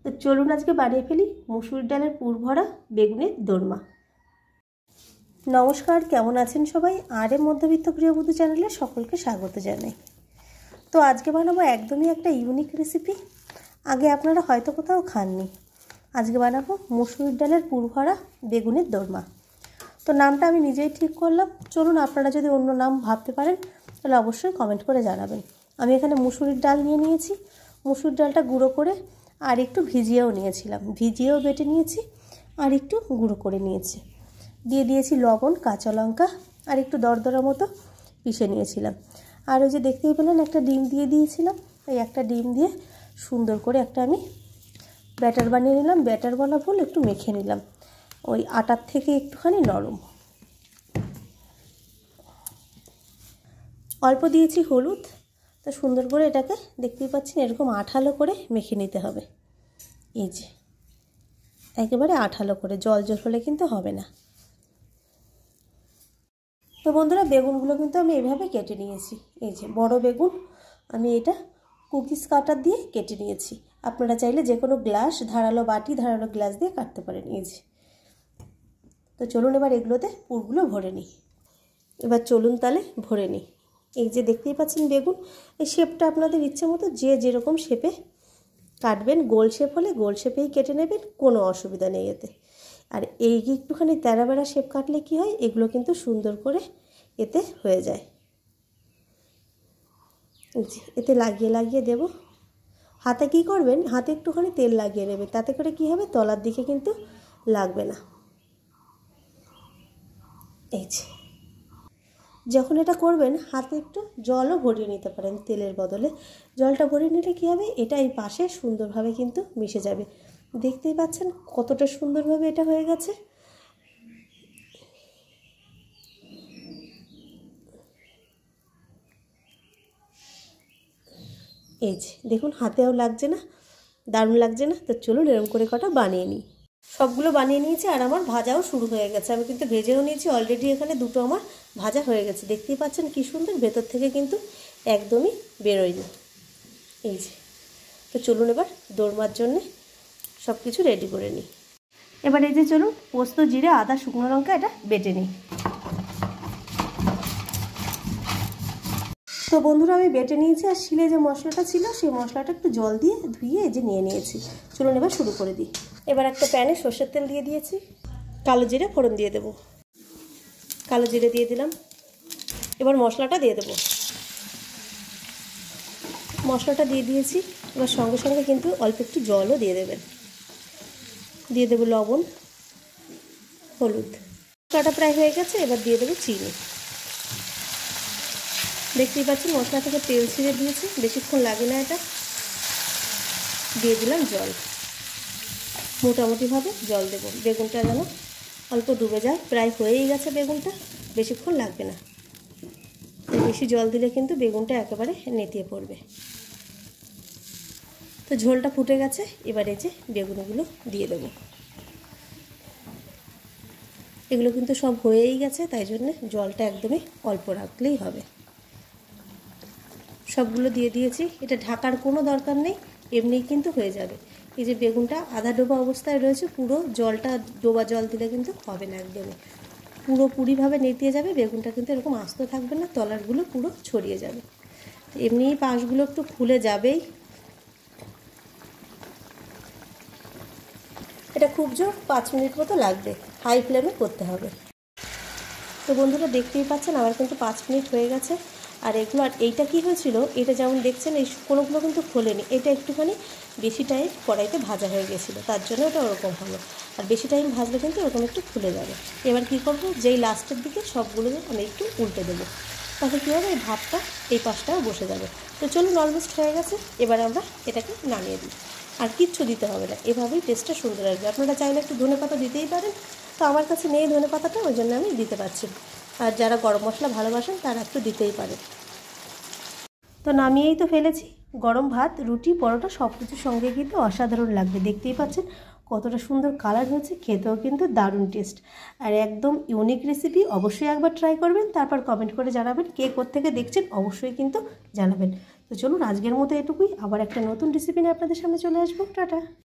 তো চলুন আজকে বানিয়ে ফেলি মুসুর ডালের পুর ভরা বেগুনের দোরমা। নমস্কার, কেমন আছেন সবাই? আর এর মধ্যবিত্ত গৃহবধূ চ্যানেলে সকলকে স্বাগত জানাই। তো আজকে বানাবো একদমই একটা ইউনিক রেসিপি, আগে আপনারা হয়তো কোথাও খাননি। আজকে বানাবো মুসুর ডালের পুর ভরা বেগুনের দোরমা। তো নামটা আমি নিজেই ঠিক করলাম। চলুন, আপনারা যদি অন্য নাম ভাবতে পারেন তাহলে অবশ্যই কমেন্ট করে জানাবেন। আমি এখানে মুসুরির ডাল নিয়েছি। মুসুর ডালটা গুঁড়ো করে আর একটু ভিজিয়েও নিয়েছিলাম, ভিজিয়েও বেটে নিয়েছি আর একটু গুঁড়ো করে নিয়েছি। দিয়ে দিয়েছি লবণ, কাঁচা লঙ্কা আর একটু দরদরা মতো পিষে নিয়েছিলাম। আর ওই যে দেখতেই পেলেন একটা ডিম দিয়ে দিয়েছিলাম। এই একটা ডিম দিয়ে সুন্দর করে একটা আমি ব্যাটার বানিয়ে নিলাম। ব্যাটার বলা ভুল, একটু মেখে নিলাম, ওই আটার থেকে একটুখানি নরম। অল্প দিয়েছি হলুদ। তো সুন্দর করে এটাকে দেখতেই পাচ্ছেন এরকম আঠালো করে মেখে নিতে হবে। এই যে একেবারে আঠালো করে, জল জল হলে কিন্তু হবে না। তো বন্ধুরা, বেগুনগুলো কিন্তু আমি এভাবে কেটে নিয়েছি। এই যে বড় বেগুন, আমি এটা কুকিজ কাটার দিয়ে কেটে নিয়েছি। আপনারা চাইলে যে কোনো গ্লাস, ধারালো বাটি, ধারালো গ্লাস দিয়ে কাটতে পারেন। এই যে, তো চলুন এবার এগুলোতে পুরগুলো ভরে নিই। এবার চলুন তাহলে ভরে নিই। এই যে দেখতেই পাচ্ছেন বেগুন, এই শেপটা আপনাদের ইচ্ছে মতো যে যেরকম শেপে কাটবেন, গোল শেপ হলে গোল শেপেই কেটে নেবেন, কোনো অসুবিধা নেই এতে। আর এই একটুখানি তেরা বেড়া শেপ কাটলে কি হয়, এগুলো কিন্তু সুন্দর করে এতে হয়ে যায়। এতে লাগিয়ে লাগিয়ে দেব। হাতে কি করবেন, হাতে একটুখানি তেল লাগিয়ে নেবেন, তাতে করে কি হবে, তলার দিকে কিন্তু লাগবে না। এই যে যখন এটা করবেন হাতে একটু জলও ভরিয়ে নিতে পারেন, তেলের বদলে জলটা ভরিয়ে নিলে কী হবে, এটা এই পাশে সুন্দরভাবে কিন্তু মিশে যাবে। দেখতেই পাচ্ছেন কতটা সুন্দরভাবে এটা হয়ে গেছে। এই যে দেখুন, হাতেও লাগছে না, দারুণ লাগছে না? তো চলুন এরকম করে কটা বানিয়ে নিই। সবগুলো বানিয়ে নিয়েছি আর আমার ভাজাও শুরু হয়ে গেছে। আমি কিন্তু ভেজেও নিয়েছি অলরেডি, এখানে দুটো আমার ভাজা হয়ে গেছে। দেখতেই পাচ্ছেন কি সুন্দর, ভেতর থেকে কিন্তু একদমই বেরোয়নি। এই যে, তো চলুন এবার দোরমার জন্যে সব কিছু রেডি করে নিই। এবার এই যে চলুন পোস্ত, জিরে, আদা, শুকনো লঙ্কা এটা বেটে নিই। তো বন্ধুরা, আমি বেটে নিয়েছি আর শিলে যে মশলাটা ছিল সেই মশলাটা একটু জল দিয়ে ধুয়ে এই যে নিয়ে নিয়েছি। চলুন এবার শুরু করে দিই। এবার একটা প্যানে সর্ষের তেল দিয়ে দিয়েছি, কালো জিরে ফোড়ন দিয়ে দেবো। কালো জিরে দিয়ে দিলাম। এবার মশলাটা দিয়ে দেবো। মশলাটা দিয়ে দিয়েছি। এবার সঙ্গে সঙ্গে কিন্তু অল্প একটু জলও দিয়ে দেবেন। দিয়ে দেবো লবণ, হলুদ। মশলাটা প্রায় হয়ে গেছে, এবার দিয়ে দেবো চিনি। দেখতেই পাচ্ছেন মশলা থেকে তেল ছিঁড়ে দিয়েছি, বেশিক্ষণ লাগে না এটা। দিয়ে দিলাম জল, মোটামুটিভাবে জল দেবো, বেগুনটা যেন অল্প ডুবে যায়। প্রায় হয়েই গেছে বেগুনটা, বেশিক্ষণ লাগবে না। বেশি জল দিলে কিন্তু বেগুনটা একেবারে নেতিয়ে পড়বে। তো ঝোলটা ফুটে গেছে, এবার এই যে বেগুনগুলো দিয়ে দেবো। এগুলো কিন্তু সব হয়েই গেছে, তাই জন্যে জলটা একদমই অল্প রাখলেই হবে। সবগুলো দিয়ে দিয়েছি, এটা ঢাকার কোনো দরকার নেই, এমনিই কিন্তু হয়ে যাবে। এই যে বেগুনটা আধা ডোবা অবস্থায় রয়েছে, পুরো জলটা ডোবা জল দিলে কিন্তু হবে না, একদমই পুরোপুরিভাবে নেতিয়ে যাবে। বেগুনটা কিন্তু এরকম আস্ত থাকবে না, তলারগুলো পুরো ছড়িয়ে যাবে। এমনিই পাশগুলো একটু ফুলে যাবেই। এটা খুব জোর 5 মিনিট মতো লাগবে, হাই ফ্লেমে করতে হবে। তো বন্ধুরা, দেখতেই পাচ্ছেন আমার কিন্তু 5 মিনিট হয়ে গেছে। আর এগুলো, আর এইটা কী হয়েছিল, এটা যেমন দেখছেন এই কোনোগুলো কিন্তু খোলেনি, এটা একটুখানি বেশি টাইম কড়াইতে ভাজা হয়ে গেছিলো, তার জন্য ওটা ওরকম হলো। আর বেশি টাইম ভাজলে কিন্তু ওরকম একটু ফুলে যাবে। এবার কী করবো, যেই লাস্টের দিকে সবগুলো আমি একটু উল্টে দেবো, তাহলে কী হবে, এই ভাতটা এই পাশটাও বসে যাবে। তো চলুন, অলমোস্ট হয়ে গেছে। এবার আমরা এটাকে নামিয়ে দিই, আর কিচ্ছু দিতে হবে না, এভাবেই টেস্টটা সুন্দর আসবে। আপনারা চাইলে একটু ধনেপাতা দিতেই পারেন, তো আমার কাছে নেই ধনেপাতাটা, ওই জন্য আমি দিতে পারছি। আর যারা গরম মশলা ভালোবাসেন তারা একটু দিতেই পারে। তো নামিয়েই তো ফেলেছি। গরম ভাত, রুটি, পরোটা সব কিছুর সঙ্গে কিন্তু অসাধারণ লাগবে। দেখতেই পাচ্ছেন কতটা সুন্দর কালার হয়েছে, খেতেও কিন্তু দারুণ টেস্ট। আর একদম ইউনিক রেসিপি, অবশ্যই একবার ট্রাই করবেন, তারপর কমেন্ট করে জানাবেন কে কোত্থেকে দেখছেন, অবশ্যই কিন্তু জানাবেন। তো চলুন আজকের মতো এটুকুই, আবার একটা নতুন রেসিপি নিয়ে আপনাদের সামনে চলে আসবো। টাটা।